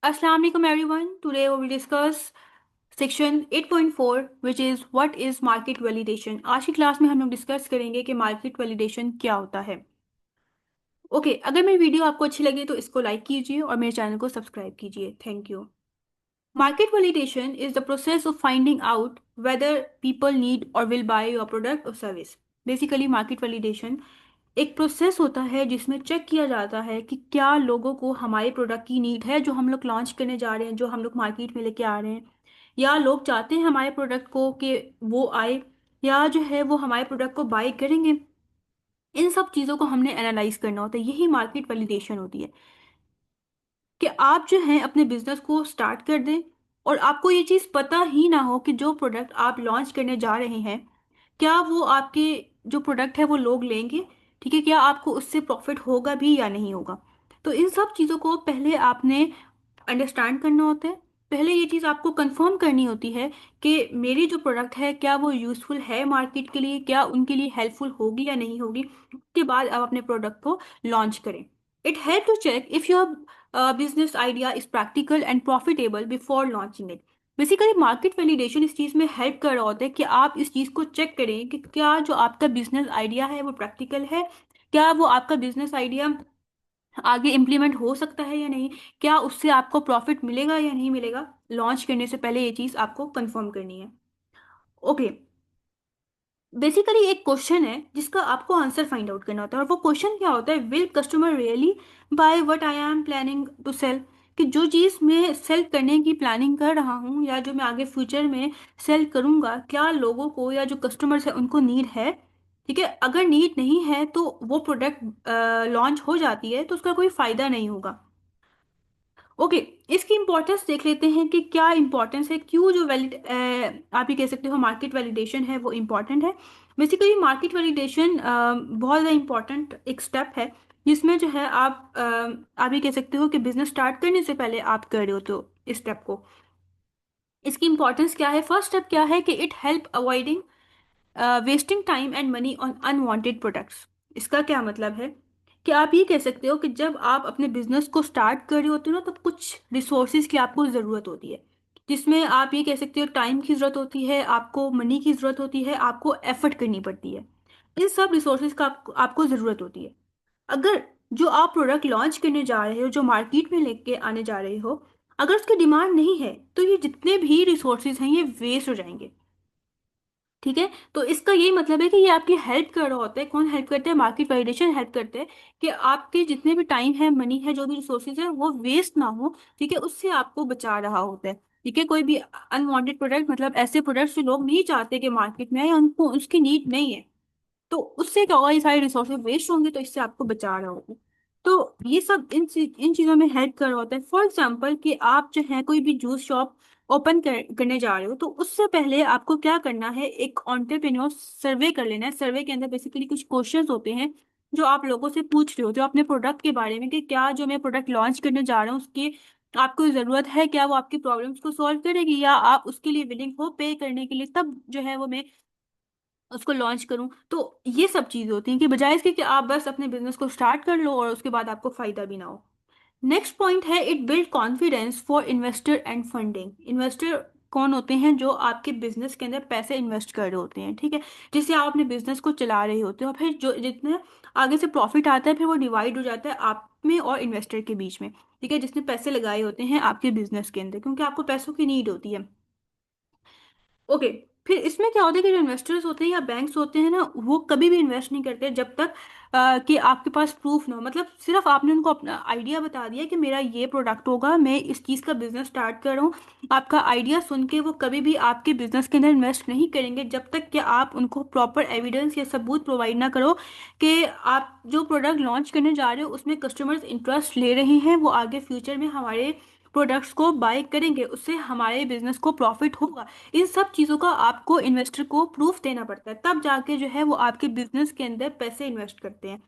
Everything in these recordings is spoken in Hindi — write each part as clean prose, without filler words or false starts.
Assalamu alaikum everyone. Today we will discuss section 8.4 which is what is market validation. आज की क्लास में हम लोग डिस्कस करेंगे कि मार्केट वैलिडेशन क्या होता है। ओके अगर मेरी वीडियो आपको अच्छी लगे तो इसको लाइक कीजिए और मेरे चैनल को सब्सक्राइब कीजिए। Thank you. Market validation is the process of finding out whether people need or will buy your product or service. Basically, market validation एक प्रोसेस होता है जिसमें चेक किया जाता है कि क्या लोगों को हमारे प्रोडक्ट की नीड है जो हम लोग लॉन्च करने जा रहे हैं, जो हम लोग मार्केट में लेके आ रहे हैं, या लोग चाहते हैं हमारे प्रोडक्ट को कि वो आए, या जो है वो हमारे प्रोडक्ट को बाय करेंगे। इन सब चीज़ों को हमने एनालाइज करना होता है। यही मार्केट वैलिडेशन होती है कि आप जो है अपने बिजनेस को स्टार्ट कर दें और आपको ये चीज़ पता ही ना हो कि जो प्रोडक्ट आप लॉन्च करने जा रहे हैं क्या वो आपके जो प्रोडक्ट है वो लोग लेंगे। ठीक है, क्या आपको उससे प्रॉफिट होगा भी या नहीं होगा। तो इन सब चीज़ों को पहले आपने अंडरस्टैंड करना होता है। पहले ये चीज़ आपको कंफर्म करनी होती है कि मेरी जो प्रोडक्ट है क्या वो यूज़फुल है मार्केट के लिए, क्या उनके लिए हेल्पफुल होगी या नहीं होगी। उसके बाद आप अपने प्रोडक्ट को लॉन्च करें। It help to check if your business idea is practical and profitable before launching it. Basically market validation इस चीज़ में हेल्प कर रहा होता है कि आप इस चीज़ को चेक करें कि क्या जो आपका बिजनेस आइडिया है वो प्रैक्टिकल है, क्या वो आपका बिजनेस आइडिया आगे इम्प्लीमेंट हो सकता है या नहीं, क्या उससे आपको प्रॉफिट मिलेगा या नहीं मिलेगा। लॉन्च करने से पहले ये चीज़ आपको कंफर्म करनी है। ओके, बेसिकली एक क्वेश्चन है जिसका आपको आंसर फाइंड आउट करना होता है और वो क्वेश्चन क्या होता है, will customer really buy what I am planning to sell. कि जो चीज़ मैं सेल करने की प्लानिंग कर रहा हूँ या जो मैं आगे फ्यूचर में सेल करूँगा, क्या लोगों को या जो कस्टमर्स है उनको नीड है। ठीक है, अगर नीड नहीं है तो वो प्रोडक्ट लॉन्च हो जाती है तो उसका कोई फ़ायदा नहीं होगा। ओके, इसकी इंपॉर्टेंस देख लेते हैं कि क्या इंपॉर्टेंस है, क्यों जो वैलिड आप ये कह सकते हो मार्केट वैलिडेशन है वो इम्पॉर्टेंट है। बेसिकली मार्केट वैलिडेशन बहुत ज़्यादा इम्पॉर्टेंट एक स्टेप है जिसमें जो है आप ये कह सकते हो कि बिजनेस स्टार्ट करने से पहले आप कर रहे हो तो इस स्टेप को। इसकी इंपॉर्टेंस क्या है, फर्स्ट स्टेप क्या है कि it help avoiding wasting time and money on unwanted products. इसका क्या मतलब है कि आप ये कह सकते हो कि जब आप अपने बिजनेस को स्टार्ट कर रहे होते हो ना तब कुछ रिसोर्सेज की आपको ज़रूरत होती है, जिसमें आप ये कह सकते हो टाइम की ज़रूरत होती है, आपको मनी की ज़रूरत होती है, आपको एफर्ट करनी पड़ती है। इन सब रिसोर्सेज का आपको ज़रूरत होती है। अगर जो आप प्रोडक्ट लॉन्च करने जा रहे हो, जो मार्केट में लेके आने जा रहे हो, अगर उसकी डिमांड नहीं है तो ये जितने भी रिसोर्सेज हैं ये वेस्ट हो जाएंगे। ठीक है, तो इसका यही मतलब है कि ये आपकी हेल्प कर रहा होता है। कौन हेल्प करते हैं, मार्केट वैलिडेशन हेल्प करते हैं कि आपके जितने भी टाइम है, मनी है, जो भी रिसोर्सेज है वो वेस्ट ना हो। ठीक है, उससे आपको बचा रहा होता है। ठीक है, कोई भी अनवांटेड प्रोडक्ट मतलब ऐसे प्रोडक्ट्स जो लोग नहीं चाहते कि मार्केट में आए या उनको उसकी नीड नहीं है, तो उससे क्या होगा, ये सारे रिसोर्सेज वेस्ट होंगे तो इससे आपको बचा रहा होगा। तो ये सब इन चीज़ों में हेल्प कर रहा होता है। फॉर एग्जाम्पल कि आप जो है कोई भी जूस शॉप करने जा रहे हो तो उससे पहले आपको क्या करना है, एक ऑन्टरप्रेन्योर सर्वे कर लेना है। सर्वे के अंदर बेसिकली कुछ क्वेश्चंस होते हैं जो आप लोगों से पूछ रहे होते हो अपने प्रोडक्ट के बारे में कि क्या जो मैं प्रोडक्ट लॉन्च करने जा रहा हूँ उसकी आपको ज़रूरत है, क्या वो आपकी प्रॉब्लम्स को सॉल्व करेगी, या आप उसके लिए विलिंग हो पे करने के लिए, तब जो है वो मैं उसको लॉन्च करूं। तो ये सब चीज़ें होती हैं कि बजाय इसके कि आप बस अपने बिजनेस को स्टार्ट कर लो और उसके बाद आपको फायदा भी ना हो। नेक्स्ट पॉइंट है it build confidence for investor and funding. Investor कौन होते हैं, जो आपके बिजनेस के अंदर पैसे इन्वेस्ट कर रहे होते हैं। ठीक है, जिससे आप अपने बिजनेस को चला रहे होते हो, फिर जो जितने आगे से प्रॉफिट आता है फिर वो डिवाइड हो जाता है आप में और इन्वेस्टर के बीच में। ठीक है, जिसने पैसे लगाए होते हैं आपके बिजनेस के अंदर, क्योंकि आपको पैसों की नीड होती है। ओके, फिर इसमें क्या होता है कि जो इन्वेस्टर्स होते हैं या बैंक्स होते हैं ना, वो कभी भी इन्वेस्ट नहीं करते जब तक कि आपके पास प्रूफ ना हो। मतलब सिर्फ आपने उनको अपना आइडिया बता दिया कि मेरा ये प्रोडक्ट होगा, मैं इस चीज़ का बिजनेस स्टार्ट कर रहा हूँ, आपका आइडिया सुन के वो कभी भी आपके बिजनेस के अंदर इन्वेस्ट नहीं करेंगे जब तक कि आप उनको प्रॉपर एविडेंस या सबूत प्रोवाइड ना करो कि आप जो प्रोडक्ट लॉन्च करने जा रहे हो उसमें कस्टमर्स इंटरेस्ट ले रहे हैं, वो आगे फ्यूचर में हमारे प्रोडक्ट्स को बाय करेंगे, उससे हमारे बिजनेस को प्रॉफिट होगा। इन सब चीज़ों का आपको इन्वेस्टर को प्रूफ देना पड़ता है, तब जाके जो है वो आपके बिजनेस के अंदर पैसे इन्वेस्ट करते हैं।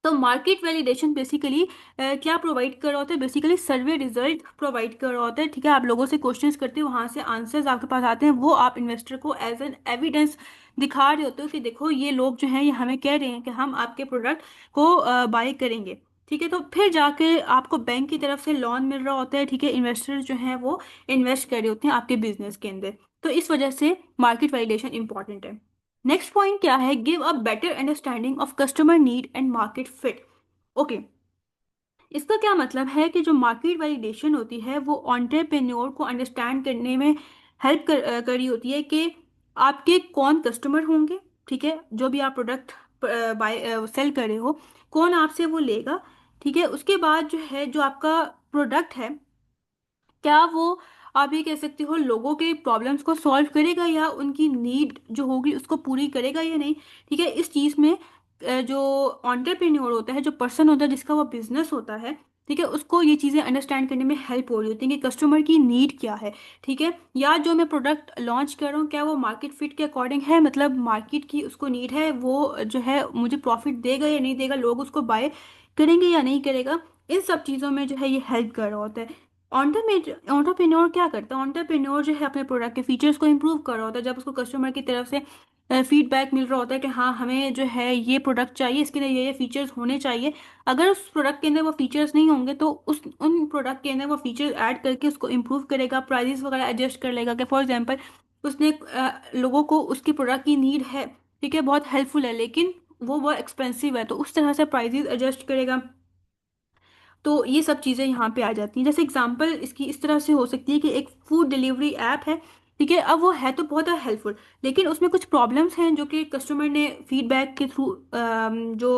तो मार्केट वैलिडेशन बेसिकली क्या प्रोवाइड कर रहा होता है, बेसिकली सर्वे रिजल्ट प्रोवाइड कर रहा होता है। ठीक है, आप लोगों से क्वेश्चंस करते हो, वहां से आंसर्स आपके पास आते हैं, वो आप इन्वेस्टर को एज एन एविडेंस दिखा रहे होते हो कि देखो ये लोग जो हैं ये हमें कह रहे हैं कि हम आपके प्रोडक्ट को बाय करेंगे। ठीक है, तो फिर जाके आपको बैंक की तरफ से लोन मिल रहा होता है। ठीक है, इन्वेस्टर जो हैं वो इन्वेस्ट कर रहे होते हैं आपके बिजनेस के अंदर। तो इस वजह से मार्केट वैलिडेशन इंपॉर्टेंट है। नेक्स्ट पॉइंट क्या है? Give a better understanding of customer need and market fit. Okay, इसका क्या मतलब है कि जो मार्केट वैलिडेशन होती है वो एंटरप्रेन्योर को अंडरस्टैंड करने में हेल्प करी होती है कि आपके कौन कस्टमर होंगे। ठीक है, जो भी आप प्रोडक्ट बाय सेल कर रहे हो, कौन आपसे वो लेगा। ठीक है, उसके बाद जो है, जो आपका प्रोडक्ट है, क्या वो, आप ये कह सकते हो, लोगों के प्रॉब्लम्स को सॉल्व करेगा या उनकी नीड जो होगी उसको पूरी करेगा या नहीं। ठीक है, इस चीज़ में जो एंटरप्रेन्योर होता है, जो पर्सन होता है जिसका वो बिजनेस होता है, ठीक है, उसको ये चीज़ें अंडरस्टैंड करने में हेल्प हो रही होती है कि कस्टमर की नीड क्या है। ठीक है, या जो मैं प्रोडक्ट लॉन्च कर रहा हूँ क्या वो मार्केट फिट के अकॉर्डिंग है, मतलब मार्केट की उसको नीड है, वो जो है मुझे प्रॉफिट देगा या नहीं देगा, लोग उसको बाय करेंगे या नहीं करेगा। इन सब चीज़ों में जो है ये हेल्प कर रहा होता है। ऑन्टरप्रेन्योर क्या करता है? ऑन्टरप्रेन्योर जो है अपने प्रोडक्ट के फीचर्स को इम्प्रूव कर रहा होता है। जब उसको कस्टमर की तरफ से फीडबैक मिल रहा होता है कि हाँ, हमें जो है ये प्रोडक्ट चाहिए, इसके अंदर ये फीचर्स होने चाहिए। अगर उस प्रोडक्ट के अंदर वो फीचर्स नहीं होंगे तो उस उन प्रोडक्ट के अंदर वो फीचर्स ऐड करके उसको इम्प्रूव करेगा, प्राइजेस वगैरह एडजस्ट कर लेगा। कि फॉर एग्जांपल उसने लोगों को उसकी प्रोडक्ट की नीड है, ठीक है, बहुत हेल्पफुल है, लेकिन वो बहुत एक्सपेंसिव है, तो उस तरह से प्राइजेस एडजस्ट करेगा। तो ये सब चीज़ें यहाँ पे आ जाती हैं। जैसे एग्जांपल इसकी इस तरह से हो सकती है कि एक फूड डिलीवरी ऐप है। ठीक है, अब वो है तो बहुत हेल्पफुल, लेकिन उसमें कुछ प्रॉब्लम्स हैं जो कि कस्टमर ने फीडबैक के थ्रू जो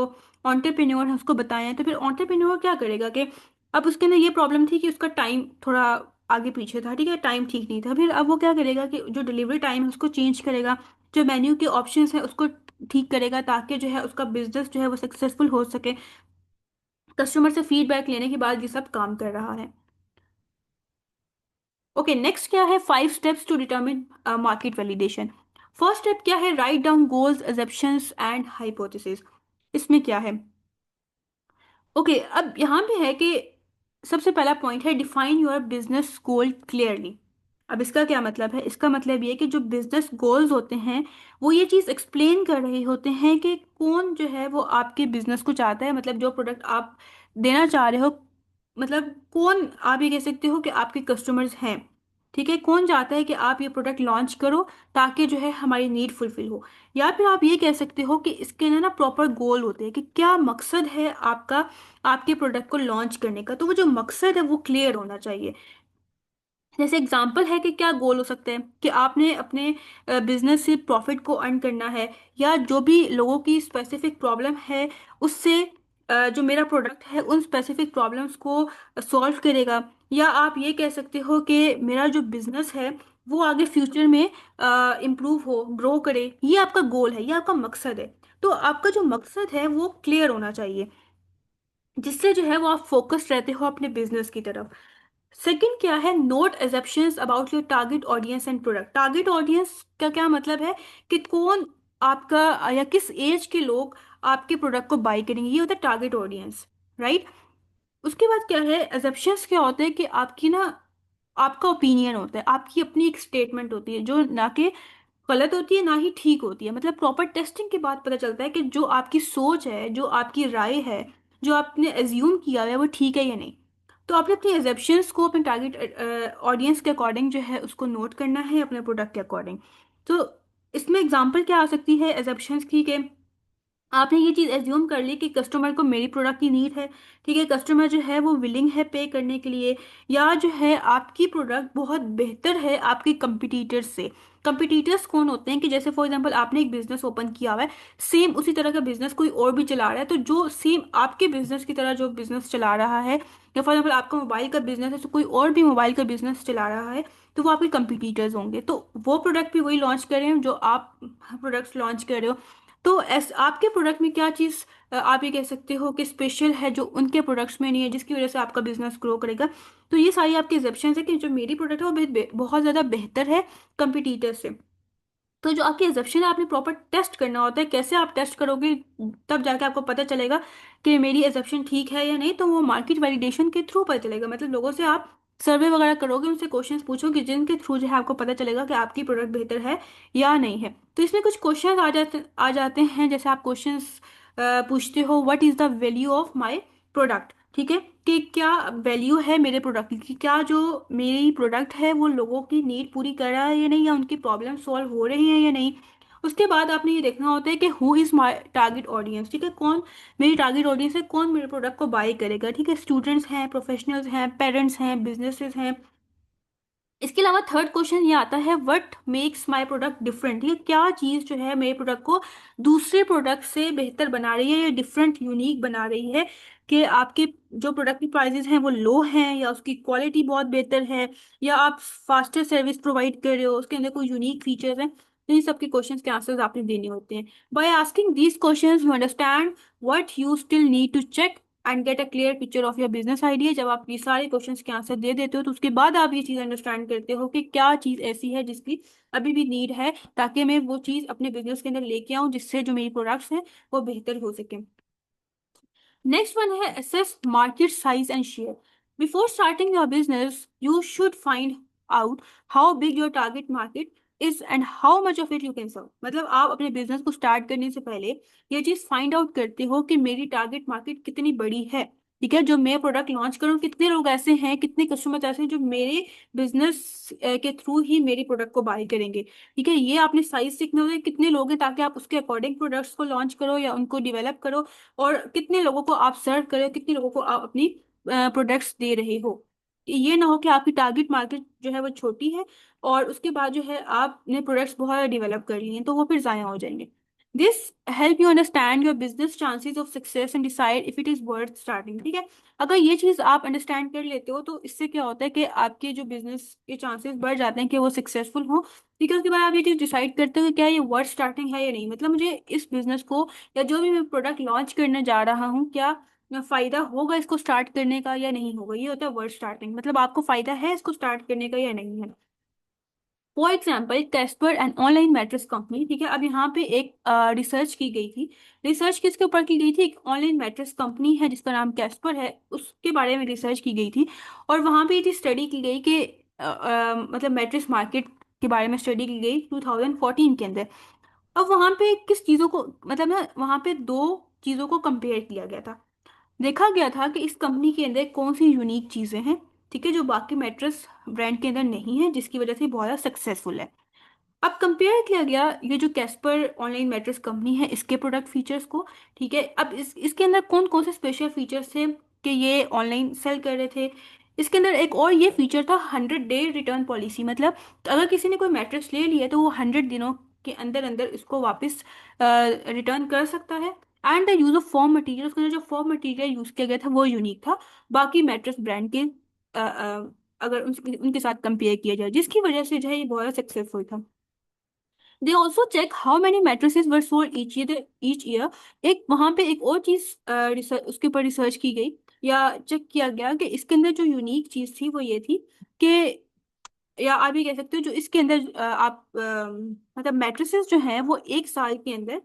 एंटरप्रेन्योर है उसको बताए हैं। तो फिर एंटरप्रेन्योर क्या करेगा कि अब उसके अंदर ये प्रॉब्लम थी कि उसका टाइम थोड़ा आगे पीछे था। ठीक है, टाइम ठीक नहीं था। फिर अब वो क्या करेगा कि जो डिलीवरी टाइम है उसको चेंज करेगा, जो मेन्यू के ऑप्शंस हैं उसको ठीक करेगा, ताकि जो है उसका बिजनेस जो है वो सक्सेसफुल हो सके। कस्टमर से फीडबैक लेने के बाद ये सब काम कर रहा है। ओके, नेक्स्ट क्या है? 5 steps to determine market validation. First step क्या है? Write down goals, assumptions and hypothesis. इसमें क्या है? ओके, अब यहाँ पे है कि सबसे पहला पॉइंट है define your business goal clearly. अब इसका क्या मतलब है? इसका मतलब ये कि जो बिजनेस गोल्स होते हैं वो ये चीज़ एक्सप्लेन कर रहे होते हैं कि कौन जो है वो आपके बिजनेस को चाहता है, मतलब जो प्रोडक्ट आप देना चाह रहे हो, मतलब कौन, आप ये कह सकते हो कि आपके कस्टमर्स हैं। ठीक है, कौन चाहता है कि आप ये प्रोडक्ट लॉन्च करो ताकि जो है हमारी नीड फुलफिल हो। या फिर आप ये कह सकते हो कि इसके ना प्रॉपर गोल होते हैं कि क्या मकसद है आपका आपके प्रोडक्ट को लॉन्च करने का। तो वो जो मकसद है वो क्लियर होना चाहिए। जैसे एग्जांपल है कि क्या गोल हो सकते हैं कि आपने अपने बिजनेस से प्रॉफिट को अर्न करना है, या जो भी लोगों की स्पेसिफिक प्रॉब्लम है उससे जो मेरा प्रोडक्ट है उन स्पेसिफिक प्रॉब्लम्स को सॉल्व करेगा। या आप ये कह सकते हो कि मेरा जो बिजनेस है वो आगे फ्यूचर में इम्प्रूव हो, ग्रो करे। ये आपका गोल है, ये आपका मकसद है। तो आपका जो मकसद है वो क्लियर होना चाहिए, जिससे जो है वो आप फोकस्ड रहते हो अपने बिजनेस की तरफ। सेकंड क्या है? Note assumptions about your target audience and product. Target audience का क्या मतलब है कि कौन आपका या किस एज के लोग आपके प्रोडक्ट को बाई करेंगे, ये होता है टारगेट ऑडियंस, राइट। उसके बाद क्या है? एजम्पशंस क्या होते हैं कि आपकी ना, आपका ओपिनियन होता है, आपकी अपनी एक स्टेटमेंट होती है जो ना कि गलत होती है ना ही ठीक होती है। मतलब प्रॉपर टेस्टिंग के बाद पता चलता है कि जो आपकी सोच है, जो आपकी राय है, जो आपने एज्यूम किया है वो ठीक है या नहीं। तो आपने अपनी एजम्पशंस को अपने टारगेट ऑडियंस के अकॉर्डिंग जो है उसको नोट करना है, अपने प्रोडक्ट के अकॉर्डिंग। तो इसमें एग्जांपल क्या आ सकती है एजम्पशंस की? कि आपने ये चीज़ एज्यूम कर ली कि कस्टमर को मेरी प्रोडक्ट की नीड है। ठीक है, कस्टमर जो है वो विलिंग है पे करने के लिए, या जो है आपकी प्रोडक्ट बहुत बेहतर है आपके कंपिटिटर्स से। कंपिटिटर्स कौन होते हैं? कि जैसे फॉर एग्जांपल आपने एक बिजनेस ओपन किया हुआ है, सेम उसी तरह का बिजनेस कोई और भी चला रहा है, तो जो सेम आपके बिजनेस की तरह जो बिजनेस चला रहा है, या फॉर एग्जांपल आपका मोबाइल का बिजनेस है तो कोई और भी मोबाइल का बिजनेस चला रहा है, तो वो आपके कंपिटिटर्स होंगे। तो वो प्रोडक्ट भी वही लॉन्च कर रहे हैं जो आप प्रोडक्ट्स लॉन्च कर रहे हो। तो आपके प्रोडक्ट में क्या चीज़ आप ये कह सकते हो कि स्पेशल है जो उनके प्रोडक्ट्स में नहीं है, जिसकी वजह से आपका बिजनेस ग्रो करेगा। तो ये सारी आपकी एग्जेप्शंस है कि जो मेरी प्रोडक्ट है वो बहुत ज़्यादा बेहतर है कंपिटिटर से। तो जो आपकी एग्जेप्शन है आपने प्रॉपर टेस्ट करना होता है। कैसे आप टेस्ट करोगे? तब जाके आपको पता चलेगा कि मेरी एग्जेप्शन ठीक है या नहीं। तो वो मार्केट वैलिडेशन के थ्रू पता चलेगा, मतलब लोगों से आप सर्वे वगैरह करोगे, उनसे क्वेश्चंस पूछोगे, जिनके थ्रू जो है आपको पता चलेगा कि आपकी प्रोडक्ट बेहतर है या नहीं है। तो इसमें कुछ क्वेश्चंस आ जाते हैं। जैसे आप क्वेश्चंस पूछते हो, what is the value of my product, ठीक है, कि क्या वैल्यू है मेरे प्रोडक्ट की, क्या जो मेरी प्रोडक्ट है वो लोगों की नीड पूरी कर रहा है या नहीं, या उनकी प्रॉब्लम सॉल्व हो रही है या नहीं। उसके बाद आपने ये देखना होता है कि who is my target audience, ठीक है, कौन मेरी टारगेट ऑडियंस है, कौन मेरे प्रोडक्ट को बाय करेगा, ठीक है, स्टूडेंट्स हैं, प्रोफेशनल्स हैं, पेरेंट्स हैं, बिजनेसेस हैं। इसके अलावा थर्ड क्वेश्चन ये आता है what makes my product different, ये क्या चीज़ जो है मेरे प्रोडक्ट को दूसरे प्रोडक्ट से बेहतर बना रही है या डिफरेंट यूनिक बना रही है, कि आपके जो प्रोडक्ट की प्राइसेस हैं वो लो हैं, या उसकी क्वालिटी बहुत बेहतर है, या आप फास्टर सर्विस प्रोवाइड कर रहे हो, उसके अंदर कोई यूनिक फीचर्स हैं। तो इन सब के क्वेश्चंस के आंसर्स आपने देने होते हैं। By asking these questions you understand what you still need to check and get a clear picture of your business idea. जब आप ये सारे क्वेश्चंस के आंसर दे देते हो तो उसके बाद आप ये चीज़ अंडरस्टैंड करते हो कि क्या चीज़ ऐसी है जिसकी अभी भी नीड है, ताकि मैं वो चीज़ अपने बिजनेस के अंदर लेके आऊँ जिससे जो मेरी प्रोडक्ट्स हैं वो बेहतर हो सके। नेक्स्ट वन है assess market size and share. Before starting your business, you should find out how big your target market is and how much of it you can serve. मतलब आप अपने बिजनेस को स्टार्ट करने से पहले ये चीज फाइंड आउट करते हो कि मेरी टारगेट मार्केट कितनी बड़ी है, ठीक है, जो मैं प्रोडक्ट लॉन्च करूँ कितने लोग ऐसे हैं, कितने कस्टमर्स ऐसे हैं जो मेरे बिजनेस के थ्रू ही मेरी प्रोडक्ट को बाय करेंगे, ठीक है, ये आपने साइज सीखना होता है कितने लोग हैं, ताकि आप उसके अकॉर्डिंग प्रोडक्ट्स को लॉन्च करो या उनको डिवेलप करो, और कितने लोगों को आप सर्व कर रहे हो, कितने लोगों को आप अपनी प्रोडक्ट्स दे रहे हो। ये ना हो कि आपकी टारगेट मार्केट जो है वो छोटी है और उसके बाद जो है आपने प्रोडक्ट्स बहुत डेवलप कर लिए हैं तो वो फिर ज़ाया हो जाएंगे। This help you understand your business chances of success and decide if it is worth starting, ठीक है। अगर ये चीज़ आप अंडरस्टैंड कर लेते हो तो इससे क्या होता है कि आपके जो बिजनेस के चांसेस बढ़ जाते हैं कि वो सक्सेसफुल हो, ठीक है। उसके बाद आप ये चीज़ डिसाइड करते हो कि क्या ये वर्थ स्टार्टिंग है या नहीं, मतलब मुझे इस बिजनेस को या जो भी मैं प्रोडक्ट लॉन्च करने जा रहा हूँ क्या फायदा होगा इसको स्टार्ट करने का या नहीं होगा, ये होता है वर्ड स्टार्टिंग, मतलब आपको फायदा है इसको स्टार्ट करने का या नहीं है। For example Caspar and online mattress company, ठीक है, अब यहाँ पे एक रिसर्च की गई थी। रिसर्च किसके ऊपर की गई थी, एक ऑनलाइन मैट्रेस कंपनी है जिसका नाम कैस्पर है, उसके बारे में रिसर्च की गई थी। और वहाँ पे ये चीज़ स्टडी की गई कि मतलब मैट्रेस मार्केट के बारे में स्टडी की गई 2014 के अंदर। अब वहां पे किस चीजों को मतलब ना वहां पे दो चीजों को कंपेयर किया गया था। देखा गया था कि इस कंपनी के अंदर कौन सी यूनिक चीजें हैं, ठीक है, जो बाकी मैट्रेस ब्रांड के अंदर नहीं है, जिसकी वजह से बहुत ज़्यादा सक्सेसफुल है। अब कंपेयर किया गया ये जो कैस्पर ऑनलाइन मैट्रेस कंपनी है इसके प्रोडक्ट फीचर्स को, ठीक है। अब इसके अंदर कौन कौन से स्पेशल फीचर्स थे कि ये ऑनलाइन सेल कर रहे थे। इसके अंदर एक और ये फीचर था 100 डे रिटर्न पॉलिसी, मतलब अगर किसी ने कोई मैट्रेस ले लिया तो वो 100 दिनों के अंदर अंदर इसको वापस रिटर्न कर सकता है। And the use of form material, उसके अंदर जो फॉर्म मटेरियल यूज किया गया था वो यूनिक था बाकी मैट्रेस ब्रांड के अगर उनके साथ कंपेयर किया जाए, जिसकी वजह से जो है ये बहुत सक्सेसफुल था। They also check how many mattresses were sold each year. एक वहां पे एक और चीज रिसर्च उसके ऊपर रिसर्च की गई या चेक किया गया कि इसके अंदर जो यूनिक चीज थी वो ये थी कि, या आप ये कह सकते हो जो इसके अंदर आप मतलब मैट्रेसेस जो हैं वो एक साल के अंदर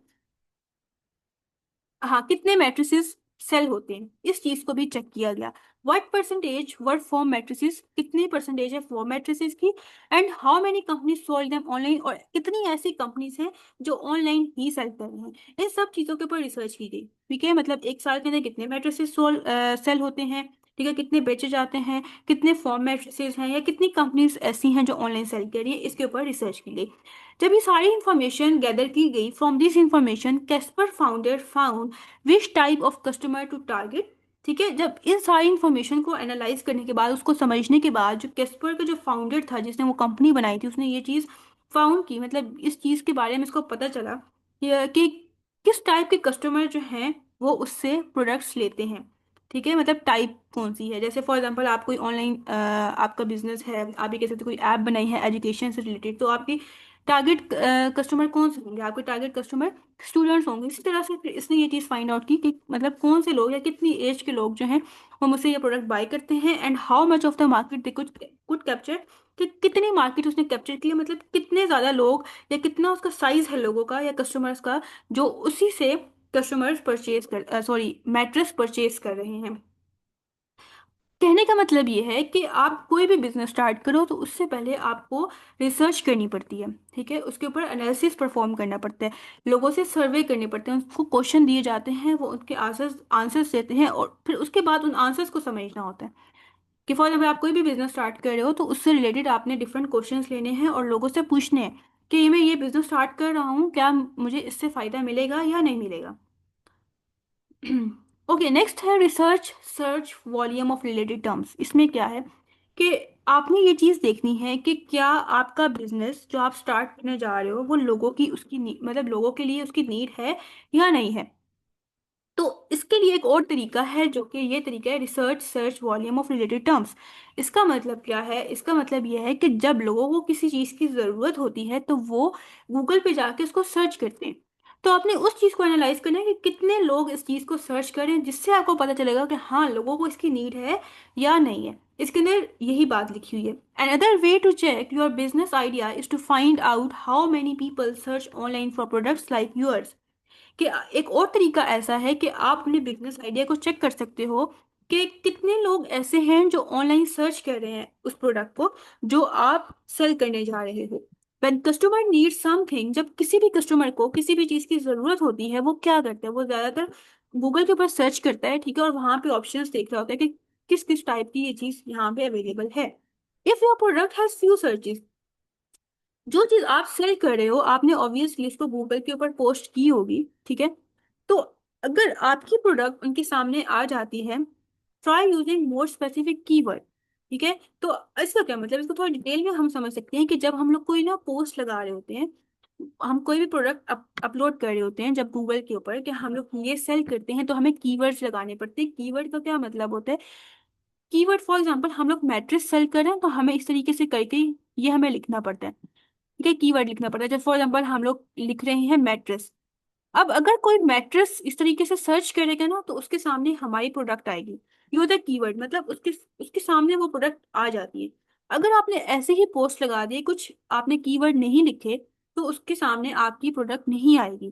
हाँ कितने मैट्रिसेस सेल होते हैं, इस चीज को भी चेक किया गया। What percentage were for matrices, कितनी परसेंटेज है फॉर मैट्रिसेस की, and how many companies sold them online, और कितनी ऐसी कंपनीज हैं जो ऑनलाइन ही सेल कर रही हैं। इन सब चीजों के ऊपर रिसर्च की गई, ठीक है, मतलब एक साल के अंदर कितने मैट्रिसेस सेल होते हैं, ठीक है, कितने बेचे जाते हैं, कितने फॉर्म मैट्रिसेस हैं, या कितनी कंपनीज ऐसी हैं जो ऑनलाइन सेल कर रही है, इसके ऊपर रिसर्च की गई। जब ये सारी इंफॉर्मेशन गैदर की गई from this information Casper founder found which type of customer to target, ठीक है। जब इन सारी इंफॉर्मेशन को एनालाइज करने के बाद उसको समझने के बाद जो कैस्पर का जो फाउंडर था जिसने वो कंपनी बनाई थी उसने ये चीज़ फाउंड की, मतलब इस चीज़ के बारे में इसको पता चला कि किस टाइप के कस्टमर जो हैं वो उससे प्रोडक्ट्स लेते हैं, ठीक है, मतलब टाइप कौन सी है। जैसे फॉर एग्जांपल आप कोई ऑनलाइन आपका बिजनेस है, आप ये कह सकते हो कोई ऐप बनाई है एजुकेशन से रिलेटेड, तो आपकी टारगेट कस्टमर कौन से होंगे, आपके टारगेट कस्टमर स्टूडेंट्स होंगे। इसी तरह से फिर इसने ये चीज़ फाइंड आउट की कि मतलब कौन से लोग या कितनी एज के लोग जो हैं वो मुझसे ये प्रोडक्ट बाय करते हैं, and how much of the market they could capture, कि कितनी मार्केट उसने कैप्चर की है, मतलब कितने ज़्यादा लोग या कितना उसका साइज है लोगों का या कस्टमर्स का जो उसी से कस्टमर्स परचेज कर सॉरी मैट्रेस परचेज कर रहे हैं। कहने का मतलब ये है कि आप कोई भी बिजनेस स्टार्ट करो तो उससे पहले आपको रिसर्च करनी पड़ती है, ठीक है, उसके ऊपर एनालिसिस परफॉर्म करना पड़ता है, लोगों से सर्वे करने पड़ते हैं, उसको क्वेश्चन दिए जाते हैं, वो उनके आंसर्स आंसर्स देते हैं और फिर उसके बाद उन आंसर्स को समझना होता है। कि फॉर एग्जाम्पल आप कोई भी बिजनेस स्टार्ट कर रहे हो तो उससे रिलेटेड आपने डिफरेंट क्वेश्चंस लेने हैं और लोगों से पूछने हैं कि मैं ये बिजनेस स्टार्ट कर रहा हूँ, क्या मुझे इससे फायदा मिलेगा या नहीं मिलेगा। ओके, नेक्स्ट है research search volume of related terms. इसमें क्या है कि आपने ये चीज़ देखनी है कि क्या आपका बिजनेस जो आप स्टार्ट करने जा रहे हो वो लोगों की उसकी मतलब लोगों के लिए उसकी नीड है या नहीं है। तो इसके लिए एक और तरीका है जो कि ये तरीका है research search volume of related terms. इसका मतलब क्या है, इसका मतलब ये है कि जब लोगों को किसी चीज़ की ज़रूरत होती है तो वो गूगल पे जाके उसको सर्च करते हैं। तो आपने उस चीज़ को एनालाइज करना है कि कितने लोग इस चीज़ को सर्च करें, जिससे आपको पता चलेगा कि हाँ लोगों को इसकी नीड है या नहीं है। इसके अंदर यही बात लिखी हुई है। Another way to check your business idea is to find out how many people search online for products like yours। कि एक और तरीका ऐसा है कि आप अपने बिजनेस आइडिया को चेक कर सकते हो कि कितने लोग ऐसे हैं जो ऑनलाइन सर्च कर रहे हैं उस प्रोडक्ट को जो आप सेल करने जा रहे हो। When customer needs something, जब किसी भी कस्टमर को किसी भी चीज़ की ज़रूरत होती है वो क्या करता है, वो ज़्यादातर गूगल के ऊपर सर्च करता है, ठीक है, और वहाँ पे ऑप्शंस देख रहा होता है कि किस किस टाइप की ये चीज़ यहाँ पे अवेलेबल है। If your product has few searches, जो चीज आप सेल कर रहे हो आपने ऑब्वियसली उसको गूगल के ऊपर पोस्ट की होगी, ठीक है। तो अगर आपकी प्रोडक्ट उनके सामने आ जाती है, try using more specific keyword, ठीक है। तो इसका क्या मतलब, इसको थोड़ा डिटेल में हम समझ सकते हैं कि जब हम लोग कोई ना पोस्ट लगा रहे होते हैं, हम कोई भी प्रोडक्ट अपलोड कर रहे होते हैं जब गूगल के ऊपर कि हम लोग ये सेल करते हैं, तो हमें कीवर्ड्स लगाने पड़ते हैं। कीवर्ड का क्या मतलब होता है, कीवर्ड फॉर एग्जांपल हम लोग मैट्रेस सेल कर रहे हैं तो हमें इस तरीके से करके ये हमें लिखना पड़ता है, ठीक है, कीवर्ड लिखना पड़ता है। जब फॉर एग्जाम्पल हम लोग लिख रहे हैं मैट्रेस, अब अगर कोई मैट्रेस इस तरीके से सर्च करेगा ना तो उसके सामने हमारी प्रोडक्ट आएगी। ये होता है कीवर्ड, मतलब उसके उसके सामने वो प्रोडक्ट आ जाती है। अगर आपने ऐसे ही पोस्ट लगा दिए, कुछ आपने कीवर्ड नहीं लिखे, तो उसके सामने आपकी प्रोडक्ट नहीं आएगी।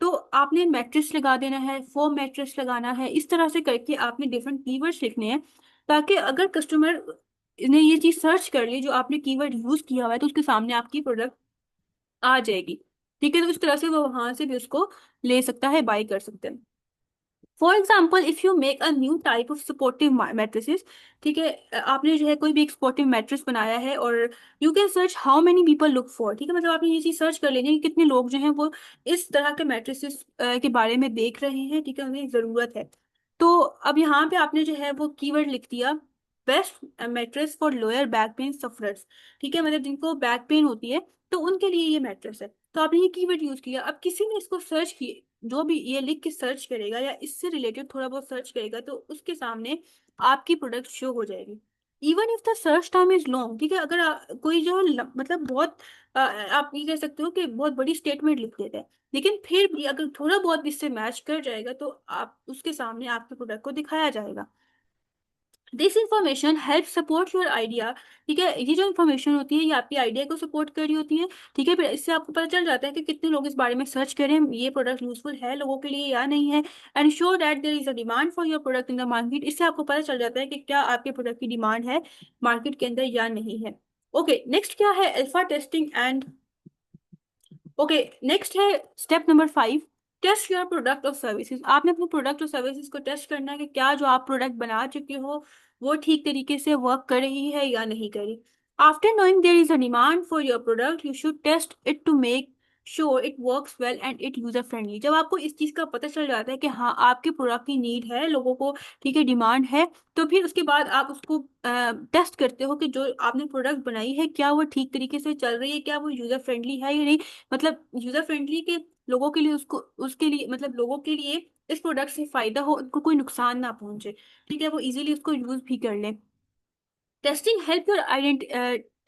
तो आपने मैट्रेस लगा देना है, फोम मैट्रेस लगाना है, इस तरह से करके आपने डिफरेंट कीवर्ड्स लिखने हैं, ताकि अगर कस्टमर ने ये चीज सर्च कर ली जो आपने कीवर्ड यूज किया हुआ है तो उसके सामने आपकी प्रोडक्ट आ जाएगी, ठीक है। तो इस तरह से वो वहां से भी उसको ले सकता है, बाई कर सकते हैं। For example if you make a new type of supportive mattresses, ठीक है, आपने जो है कोई भी एक सपोर्टिव मैट्रेस बनाया है और you can search how many people look for, ठीक है, मतलब आपने ये चीज सर्च कर लेनी है कि कितने लोग जो हैं वो इस तरह के मैट्रेसेस के बारे में देख रहे हैं, ठीक है, उन्हें जरूरत है। तो अब यहाँ पे आपने जो है वो कीवर्ड लिख दिया, best mattress for lower back pain sufferers, ठीक है, मतलब जिनको बैक पेन होती है तो उनके लिए ये मैट्रेस है। तो आपने ये कीवर्ड यूज किया, अब किसी ने इसको सर्च किया, जो भी ये लिख के सर्च करेगा या इससे रिलेटेड थोड़ा बहुत सर्च करेगा तो उसके सामने आपकी प्रोडक्ट शो हो जाएगी। Even if the search time is long, ठीक है, अगर कोई जो मतलब बहुत आप ये कह सकते हो कि बहुत बड़ी स्टेटमेंट लिख देता है, लेकिन फिर भी अगर थोड़ा बहुत भी इससे मैच कर जाएगा तो आप उसके सामने आपके प्रोडक्ट को दिखाया जाएगा। This information help support your idea, ठीक है, ये जो इन्फॉर्मेशन होती है ये आपकी आइडिया को सपोर्ट कर रही होती है, ठीक है। फिर इससे आपको पता चल जाता है कि कितने लोग इस बारे में सर्च करें, ये प्रोडक्ट यूजफुल है लोगों के लिए या नहीं है, and sure that there is a demand for your product in the market. इससे आपको पता चल जाता है कि क्या आपके प्रोडक्ट की डिमांड है मार्केट के अंदर या नहीं है। ओके, नेक्स्ट क्या है, alpha testing and, okay, next है step number 5, test your product और सर्विसेज। आपने अपने प्रोडक्ट और सर्विसेज को टेस्ट करना है कि क्या जो आप प्रोडक्ट बना चुके हो वो ठीक तरीके से वर्क कर रही है या नहीं कर रही। After knowing there is a demand for your product you should test it to make sure it works well and it user friendly. जब आपको इस चीज का पता चल जाता है कि हाँ आपके प्रोडक्ट की नीड है, लोगों को ठीक है डिमांड है, तो फिर उसके बाद आप उसको टेस्ट करते हो कि जो आपने प्रोडक्ट बनाई है क्या वो ठीक तरीके से चल रही है, क्या वो यूजर फ्रेंडली है या नहीं, मतलब यूजर फ्रेंडली के लोगों के लिए, उसको उसके लिए मतलब लोगों के लिए इस प्रोडक्ट से फायदा हो, उनको कोई नुकसान ना पहुंचे, ठीक है, वो इजीली उसको यूज भी कर लें। Testing help your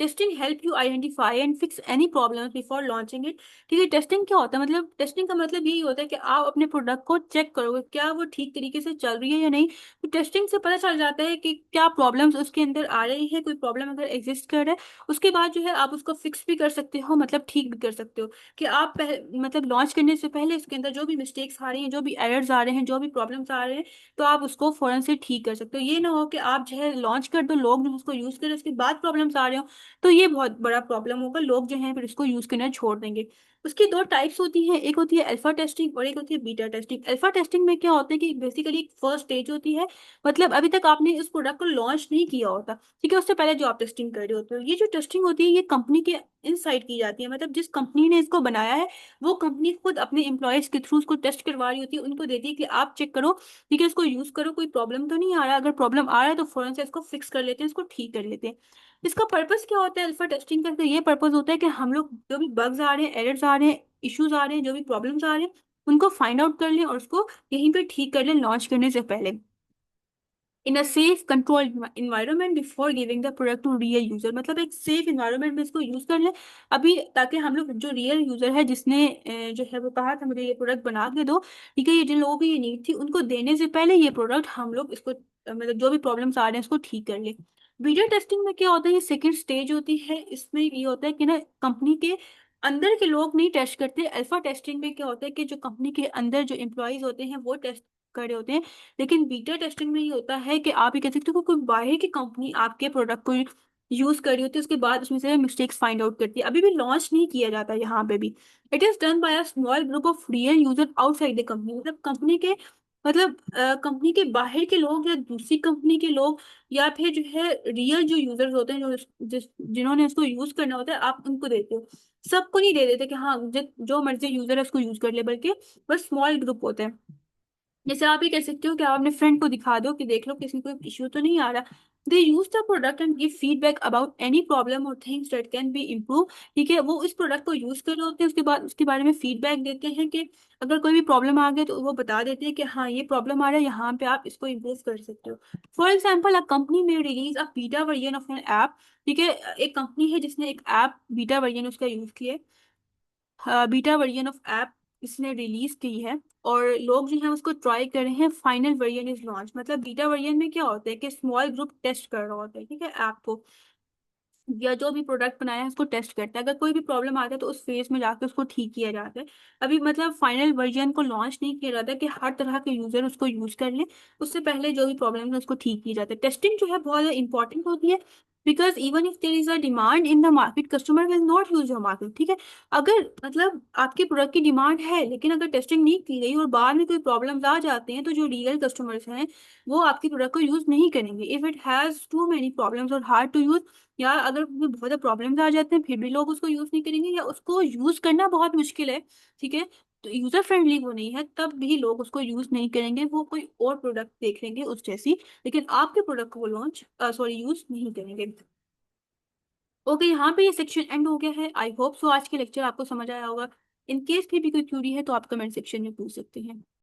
testing help you identify and fix any problems before launching it. ठीक है, टेस्टिंग क्या होता है, मतलब टेस्टिंग का मतलब यही होता है कि आप अपने प्रोडक्ट को चेक करोगे क्या वो ठीक तरीके से चल रही है या नहीं। तो टेस्टिंग से पता चल जाता है कि क्या प्रॉब्लम्स उसके अंदर आ रही है, कोई प्रॉब्लम अगर एग्जिस्ट कर रहा है उसके बाद जो है आप उसको फिक्स भी कर सकते हो, मतलब ठीक भी कर सकते हो। कि आप मतलब लॉन्च करने से पहले इसके अंदर जो भी मिस्टेक्स आ रही हैं, जो भी एरर्स आ रहे हैं, जो भी प्रॉब्लम्स आ रहे हैं, तो आप उसको फौरन से ठीक कर सकते हो। ये ना हो कि आप जो है लॉन्च कर दो, लोग जो उसको यूज करें, उसके बाद प्रॉब्लम्स आ रहे हो, तो ये बहुत बड़ा प्रॉब्लम होगा, लोग जो हैं फिर इसको यूज करना छोड़ देंगे। उसकी दो टाइप्स होती हैं, एक होती है अल्फा टेस्टिंग और एक होती है बीटा टेस्टिंग। अल्फा टेस्टिंग में क्या होता है कि बेसिकली एक फर्स्ट स्टेज होती है, मतलब अभी तक आपने इस प्रोडक्ट को लॉन्च नहीं किया होता, ठीक है, उससे पहले जो आप टेस्टिंग कर रहे होते हो, ये जो टेस्टिंग होती है ये कंपनी के इनसाइड की जाती है, मतलब जिस कंपनी ने इसको बनाया है वो कंपनी खुद अपने एम्प्लॉयज के थ्रू उसको टेस्ट करवा रही होती है, उनको देती है कि आप चेक करो, ठीक है, इसको यूज करो, कोई प्रॉब्लम तो नहीं आ रहा, अगर प्रॉब्लम आ रहा है तो फौरन से इसको फिक्स कर लेते हैं, इसको ठीक कर लेते हैं। इसका पर्पस क्या होता है अल्फा टेस्टिंग का, तो ये पर्पस होता है कि हम लोग जो भी बग्स आ रहे हैं, एरर्स आ रहे हैं, इश्यूज आ रहे हैं, जो भी प्रॉब्लम्स आ रहे हैं, उनको फाइंड आउट कर लें और उसको यहीं पे ठीक कर लें लॉन्च करने से पहले, in a safe control environment before giving the product to real user. मतलब एक सेफ इन्वायरमेंट में इसको यूज कर लें अभी, ताकि हम लोग जो रियल यूजर है जिसने जो है वो कहा था मुझे ये प्रोडक्ट बना के दो, ठीक है, ये जिन लोगों की ये नीड थी उनको देने से पहले ये प्रोडक्ट हम लोग इसको मतलब जो भी प्रॉब्लम्स आ रहे हैं उसको ठीक कर ले। बीटा टेस्टिंग में क्या होता है, ये सेकेंड स्टेज होती है, इसमें ये होता है कि ना कंपनी के अंदर के लोग नहीं टेस्ट करते। अल्फा टेस्टिंग में क्या होता है कि जो कंपनी के अंदर जो एम्प्लॉयज होते हैं वो टेस्ट कर रहे होते हैं। लेकिन बीटा टेस्टिंग में ये होता है कि आप ये कह सकते हो कि कोई बाहर की कंपनी आपके प्रोडक्ट को यूज कर रही होती है, उसके बाद उसमें से मिस्टेक्स फाइंड आउट करती है, अभी भी लॉन्च नहीं किया जाता यहाँ पे भी। It is done by a small group of real user outside the company, मतलब कंपनी के मतलब कंपनी के बाहर के लोग या दूसरी कंपनी के लोग, या फिर जो है रियल जो यूजर्स होते हैं जो जिन्होंने इसको यूज करना होता है, आप उनको देते हो। सबको नहीं दे देते कि हाँ जो मर्जी यूजर है उसको यूज कर ले, बल्कि बस स्मॉल ग्रुप होते हैं। जैसे आप ये कह सकते हो कि आप अपने फ्रेंड को दिखा दो कि देख लो किसी को इश्यू तो नहीं आ रहा। They use the product and give feedback about any problem और things that can be improve. ठीक है, वो इस प्रोडक्ट को यूज कर रहे होते हैं, उसके बाद उसके बारे में फीडबैक देते हैं कि अगर कोई भी प्रॉब्लम आ गया तो वो बता देते हैं कि हाँ ये प्रॉब्लम आ रहा है, यहाँ पे आप इसको इम्प्रूव कर सकते हो। फॉर एग्जाम्पल, अ कंपनी में release a beta version of an app. ठीक है, एक कंपनी है जिसने एक ऐप बीटा वर्जन उसका यूज किया, बीटा वर्जन ऑफ ऐप इसने रिलीज की है, और लोग जो हैं उसको ट्राई कर रहे हैं। फाइनल वर्जन इज लॉन्च, मतलब बीटा वर्जन में क्या होता है कि स्मॉल ग्रुप टेस्ट कर रहा होता है, ठीक है, ऐप को या जो भी प्रोडक्ट बनाया है उसको टेस्ट करता है, अगर कोई भी प्रॉब्लम आता है तो उस फेज में जाकर उसको ठीक किया जाता है। अभी मतलब फाइनल वर्जन को लॉन्च नहीं किया जाता कि हर तरह के यूजर उसको यूज कर लें, उससे पहले जो भी प्रॉब्लम है उसको ठीक किया जाता है। टेस्टिंग जो है बहुत इंपॉर्टेंट होती है, because even if there is a demand in the market customer will not use your market. ठीक है, अगर मतलब आपके प्रोडक्ट की डिमांड है लेकिन अगर टेस्टिंग नहीं की गई और बाद में कोई प्रॉब्लम्स आ जाते हैं, तो जो रियल कस्टमर्स हैं वो आपके प्रोडक्ट को यूज नहीं करेंगे if it has too many problems और हार्ड टू यूज, या अगर उसमें बहुत ज़्यादा प्रॉब्लम्स आ जाते हैं फिर भी लोग उसको यूज़ नहीं करेंगे या उसको यूज़ करना बहुत मुश्किल है, ठीक है, तो यूज़र फ्रेंडली वो नहीं है, तब भी लोग उसको यूज़ नहीं करेंगे, वो कोई और प्रोडक्ट देख लेंगे उस जैसी, लेकिन आपके प्रोडक्ट को वो लॉन्च सॉरी यूज़ नहीं करेंगे। ओके, यहाँ पे ये सेक्शन एंड हो गया है। आई होप सो आज के लेक्चर आपको समझ आया होगा। इन केस फिर भी कोई क्यूरी है तो आप कमेंट सेक्शन में पूछ सकते हैं।